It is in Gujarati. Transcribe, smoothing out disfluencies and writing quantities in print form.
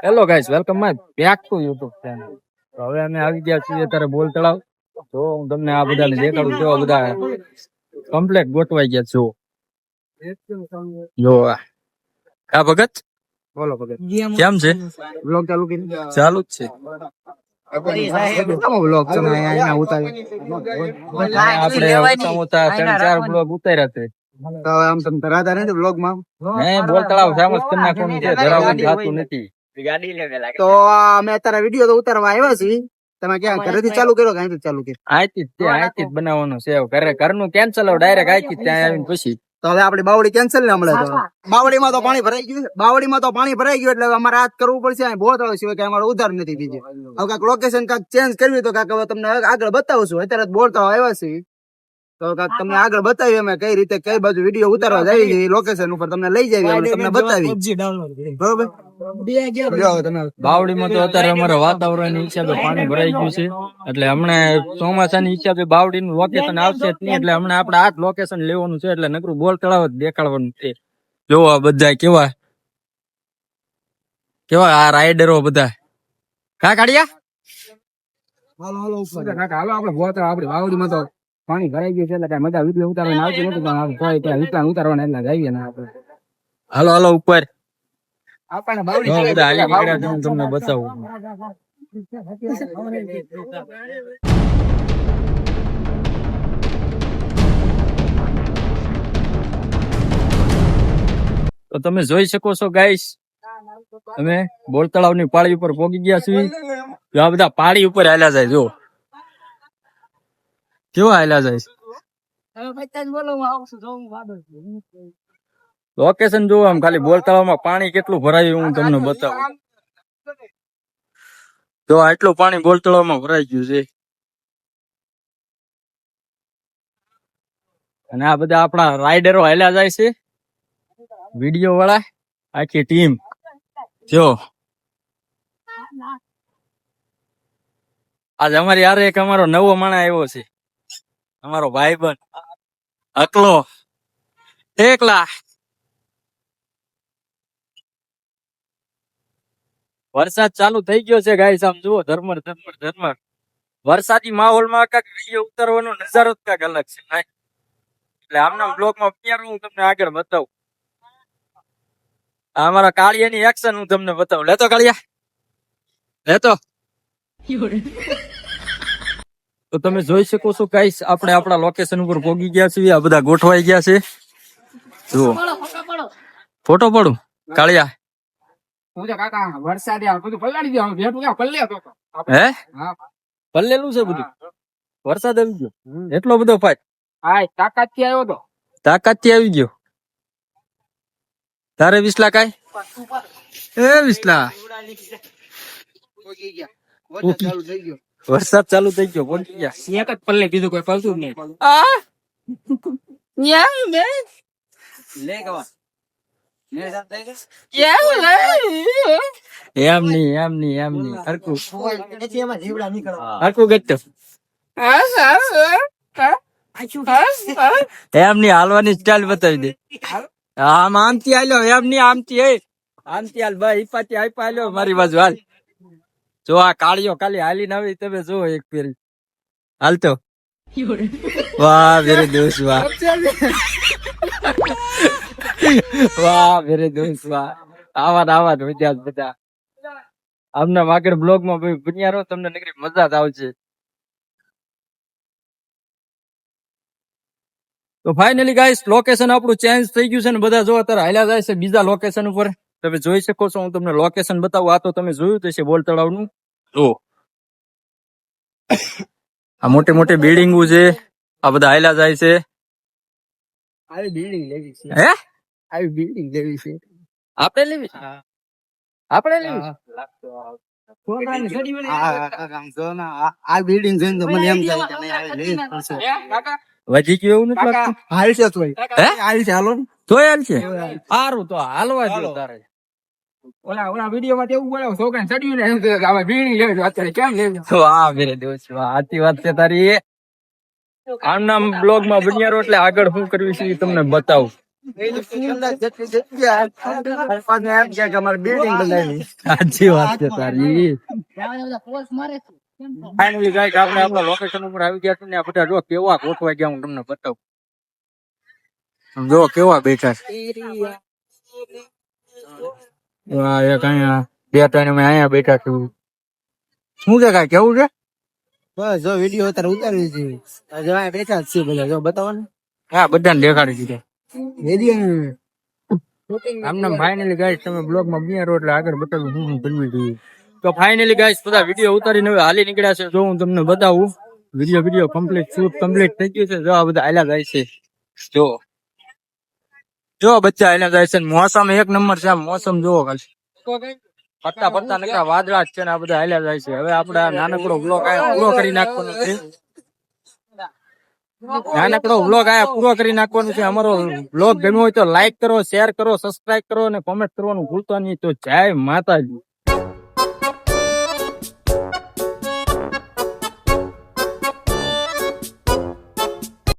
Hello guys, welcome my back to YouTube channel. તો હવે અમે આવી ગયા છીએ અત્યારે બોલ તળાવ. તો હું તમને આ બધાને દેખાડું છું. આ બધા કમ્પ્લીટ ગોઠવાઈ ગયા છો. જો આ ભગત, બોલો ભગત, કેમ છે? બ્લોગ ચાલુ કરી? ચાલુ જ છે. આપણે ચાર બ્લોગ ઉતાર્યા છે. તો આમ તમે ધરાતા નથી બ્લોગ માં? બોલ તળાવ ફેમસ કરી નાખવાનું છે, ધરાવવાનું થતું નથી. તો અમે અત્યારે વિડીયો તો ઉતારવા આવ્યા છીએ. તમે ક્યાં ઘરેથી ચાલુ કર્યો કે અહીંથી ચાલુ કર્યો? અહીંથી જ બનાવવાનું છે. ઘરનું કેન્સલ ડાયરેક્ટ અહીંથી ત્યાં આવીને પછી. તો હવે આપડી બાવડી કેન્સલ ને હમણાં તો બાવડીમાં તો પાણી ભરાઈ ગયું. બાવડીમાં તો પાણી ભરાઈ ગયું એટલે અમારે આ કરવું પડશે. બોલ તળાવ સિવાય કે અમારે ઉધાર નથી બીજે. હવે કાંઈક લોકેશન કાંઈક ચેન્જ કરવી તો કાંઈક હવે તમને આગળ બતાવશું. અત્યારે બોલ તળાવ આવ્યા છીએ તો તમને આગળ બતાવી અમે કઈ રીતે કઈ બાજુ વિડીયો ઉતારવા જઈએ છીએ. લોકેશન ઉપર તમને લઈ જઈએ, તમને બતાવી. બરોબર. બાવડીમાં તો અત્યારે અમારા વાતાવરણ હિસાબે પાણી ભરાઈ ગયું છે એટલે હમણાં ચોમાસાની હિસાબે બાવડી નું લોકેશન આવશે જ નહીં. એટલે હમણાં આપણે આ જ લોકેશન લેવાનું છે. એટલે નકરું બોલ તળાવ જ દેખાડવાનું છે. જો આ બધા કેવા કેવા આ રાઈડરો બધા કા કાઢ્યા. હાલો આપડે બોલ તળાવ આપડી બાવડીમાં તો પાણી ભરાઈ ગયું છે એટલે કઈ મજા વિડીયો ઉતારવાની આવતી નથી. પણ વિકલાન ઉતારવાના એટલે જઈએ ને આપણે. હાલો હાલો ઉપર આપણને બાવડી તમને બતાવું. તો તમે જોઈ શકો છો ગાઈસ, અમે બોલ તળાવની પાળી ઉપર પહોંચી ગયા છીએ. આ બધા પાળી ઉપર હાલ્યા જાય. જો કેવા હાલ્યા જાય. લોકેશન જોવો આમ ખાલી બોલ તળાવમાં પાણી કેટલું ભરાયું હું તમને બતાવું. જો આટલું પાણી બોલ તળાવમાં ભરાઈ ગયું છે. અને આ બધા આપણા રાઈડરો હાલ્યા જાય છે, વિડીયો વાળા આખી ટીમ. જો આજ અમારી યાર એક અમારો નવો માણસ આવ્યો છે, અમારો ભાઈબંધ અકલો એકલા. વરસાદ ચાલુ થઈ ગયો છે ગાઈસ, આમ જુઓ ધર્મર ધર્મર ધર્મર. વરસાદી માહોલમાં કાંઈક વિડીયો ઉતારવાનો નજારો જ કાંઈક અલગ છે. એટલે આમના બ્લોગમાં હું તમને આગળ બતાવું. આ અમારા કાળિયાની એક્શન હું તમને બતાવું. લેતો કાળિયા લેતો. તો તમે જોઈ શકો છો ગાઈસ, આપણે આપણા લોકેશન ઉપર પહોંચી ગયા છીએ. આ બધા ગોઠવાઈ ગયા છે. જુઓ ફોટો પડું કાળિયા. પલ્લેલું છે બધું. વરસાદ આવી ગયો એટલો બધો ફાટ. તાકાત થી આવ્યો તો તાકાત થી આવી ગયો. તારે વિસલા કાઈ એ વિસલા વરસાદ ચાલુ થઈ ગયો. પહોંચી ગયા એક જ પલ્લે, બીજું કોઈ પલતું નહીં. એમ નહી હરકું ગટતો એમ નહી હાલવાની સ્ટાઇલ બતાવી દે. આમ આમથી હાલ્યો એમ નહી આમથી આમથી હાલ ભાઈ હિપાથી આપ્યા હાલ્યો મારી બાજુ હાલ. જો આ કાળિયો ખાલી હાલીને આવી તમે જો એક ફેરી હાલતો. વાહ મેરે દોસ્ત વાહ, વાહ મેરે દોસ્ત વાહ. આવા જ બધા આમના આગળ બ્લોગ માં બન્યા રહો, તમને નકરી મજા જ આવશે. તો ફાઇનલી ગાઈસ લોકેશન આપણું ચેન્જ થઈ ગયું છે ને બધા જો અત્યારે હાલ્યા જાય છે બીજા લોકેશન ઉપર. તમે જોઈ શકો છો, હું તમને લોકેશન બતાવું. આ તો તમે જોયું તો છે બોલ તળાવનું. જો આ મોટી મોટી બિલ્ડિંગો છે, આ બધા હાલ્યા જાય છે. આવી બિલ્ડિંગ લેવી છે. હે આવી બિલ્ડિંગ લેવી છે. આપણે લેવી છે. આપણે લેવી છે. આ બિલ્ડિંગ જોઈને તો મને એમ થાય કે નહીં આવી લેવી પડશે. વધી ગયું એવું નથી લાગતું. હાલશે તો હાલશે. હાલો તોય હાલશે. સારું તો હાલવા દો તારે. ઓલા વિડીયો માં એવું બોલાવો છોકરાને ચડ્યું ને એમ કે હવે બીડી લેવી અત્યારે કેમ લેવી. વાહ મેરે દોસ્ત વાહ, સાચી વાત છે તારી. આમના બ્લોગ માં બન્યા રહો એટલે આગળ શું કરવી છે તમને બતાવું. સાચી વાત છે તારી. ફાઇનલી ગાઈસ આપણે આપણા લોકેશન ઉપર આવી ગયા છે ને આ બધા જો કેવા ગોઠવાઈ ગયા હું તમને બતાવું. જો કેવા બેઠા છે. વાહ એક અહીંયા બે ત્રણ અમે અહીંયા બેઠા છું. શું છે કાંઈ કેવું છે? બસ જો વિડીયો અત્યારે ઉતારી છે. જો આ બેઠા જ છે બધા જો બતાવો ને. હા બધાને દેખાડી દીધા. આમને ફાઇનલી ગાઈસ તમે બ્લોગમાં બન્યા રહો એટલે આગળ બતાવું હું બનવી જોઈએ. તો ફાઇનલી ગાઈસ બધા વિડીયો ઉતારીને હવે હાલી નીકળ્યા છે. જો હું તમને બતાવું વિડીયો કમ્પ્લીટ શૂટ કમ્પ્લીટ થઈ ગયું છે. જો આ બધા હાલ્યા જાય છે. જો બચ્ચા હાલ્યા જાય છે. મોસમ એક નંબર છે. આ મોસમ જોવો ખાલી પડતા નકરા વાદળા જ છે ને આ બધા હાલ્યા જાય છે. હવે આપણે આ નાનકડો બ્લોગ આયા પૂરો કરી નાખવાનો છે. પૂરો કરી નાખવાનો છે. અમારો બ્લોગ ગમ્યો હોય તો લાઈક કરો, શેર કરો, સબસ્ક્રાઇબ કરો અને કોમેન્ટ કરવાનું ભૂલતા નહીં. તો જય માતાજી.